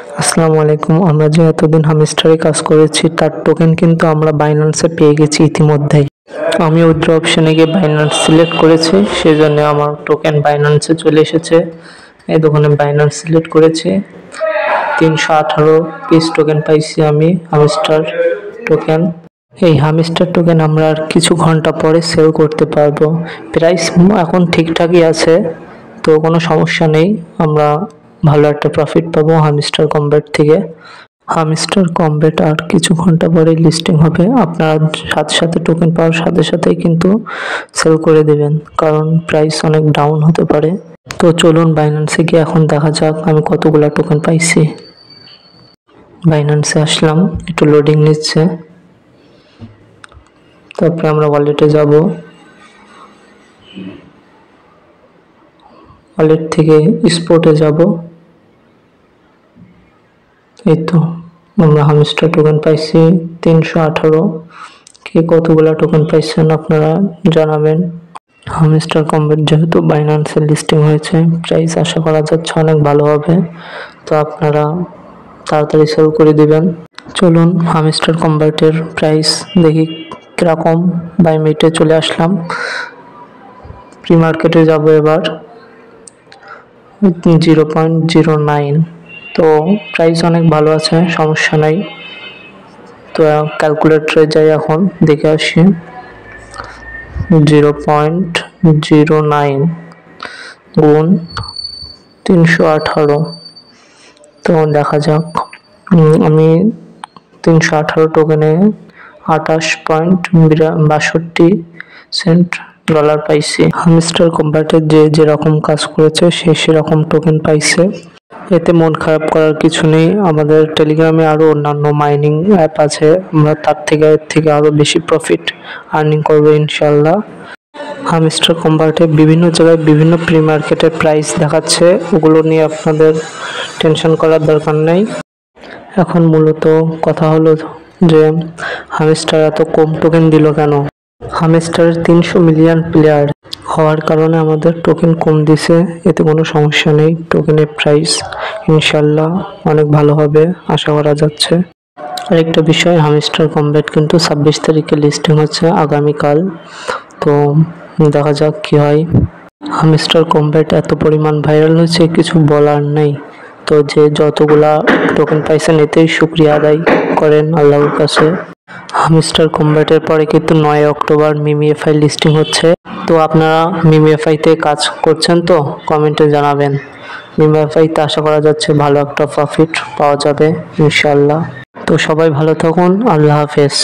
আসসালামু আলাইকুম। আমরা যে এতদিন হামস্টারে কাজ করেছি তার টোকেন কিন্তু আমরা বাইন্যান্সে পেয়ে গেছি ইতিমধ্যেই। আমি উইথড্র অপশনে গিয়ে বাইন্যান্স সিলেক্ট করেছি, সেই জন্য আমার টোকেন বাইন্যান্সে চলে এসেছে। এই দোকানে বাইন্যান্স সিলেক্ট করেছি, 318 পিস টোকেন পাইছি আমি হামস্টার টোকেন। এই হামস্টার টোকেন আমরা আর কিছু ঘন্টা পরে সেল করতে পারবো। প্রাইস এখন ঠিকঠাকই আছে, তো কোনো সমস্যা নেই। আমরা ভালো একটা প্রফিট পাবো হামস্টার কমব্যাট থেকে। হামস্টার কমব্যাট আর কিছু ঘন্টা পরে লিস্টিং হবে। আপনারা সাথে সাথে টোকেন পাওয়ার সাথে সাথেই কিন্তু সেল করে দেবেন, কারণ প্রাইস অনেক ডাউন হতে পারে। তো চলুন বাইন্যান্সে গিয়ে এখন দেখা যাক আমি কতগুলা টোকেন পাইছি। বাইন্যান্সে আসলাম, একটু লোডিং নিচ্ছে, তারপরে আমরা ওয়ালেটে যাব। ওয়ালেট থেকে স্পটে যাব। এই তো আমরা হামস্টার টোকেন পাইছি 318। কে কতগুলা টোকেন পাইছেন আপনারা জানাবেন। হামস্টার কমব্যাট যেহেতু বাইন্যান্সে লিস্টিং হয়েছে, প্রাইস আশা করা যাচ্ছে অনেক ভালো হবে, তো আপনারা তাড়াতাড়ি সেল করে দিবেন। চলুন হামস্টার কমব্যাটের প্রাইস দেখি কিরকম। বাই মিটে চলে আসলাম, প্রি মার্কেটে যাব এবার। 0.09, তো প্রাইস অনেক ভালো আছে, সমস্যা নাই। তো ক্যালকুলেটরে যাই, এখন দেখে আসি। 0.09 গুণ 318, তো দেখা যাক। আমি 318 টোকেনে 28.62 ডলার পাইছি। হামস্টার কমব্যাটের যে যেরকম কাজ করেছে সে সেরকম টোকেন পাইছে, এতে মন খারাপ করার কিছু নেই। আমাদের টেলিগ্রামে আরও অন্যান্য মাইনিং অ্যাপ আছে, আমরা তার থেকে এর থেকে আরও বেশি প্রফিট আর্নিং করবো ইনশাল্লাহ। হামস্টার কমব্যাটে বিভিন্ন জায়গায় বিভিন্ন প্রি মার্কেটের প্রাইস দেখাচ্ছে, ওগুলো নিয়ে আপনাদের টেনশন করার দরকার নেই। এখন মূলত কথা হলো যে হামস্টার এত কম টোকেন দিল কেন। হামস্টারের 300 মিলিয়ন প্লেয়ার হওয়ার কারণে আমাদের টোকেন কম দিছে, এতে কোনো সমস্যা নেই। টোকেনের প্রাইস ইনশাল্লাহ অনেক ভালো হবে আশা করা যাচ্ছে। আরেকটা বিষয়, হামস্টার কমব্যাট কিন্তু 26 তারিখে লিস্টিং হচ্ছে আগামীকাল, তো দেখা যাক কি হয়। হামস্টার কমব্যাট এত পরিমাণ ভাইরাল হয়েছে কিছু বলার নেই। তো যে যতগুলা টোকেন পাইছেন এতেই শুকরিয়া আদায় করেন আল্লাহর কাছে। হামস্টার কমব্যাটের পরে কিন্তু 9 অক্টোবর মিমিএফআই লিস্টিং হচ্ছে, তো আপনারা মিমিএফআইতে কাজ করছেন তো কমেন্টে জানাবেন। মিমিএফআইতে আশা করা যাচ্ছে ভালো একটা প্রফিট পাওয়া যাবে ইনশাল্লাহ। তো সবাই ভালো থাকুন, আল্লাহ হাফেজ।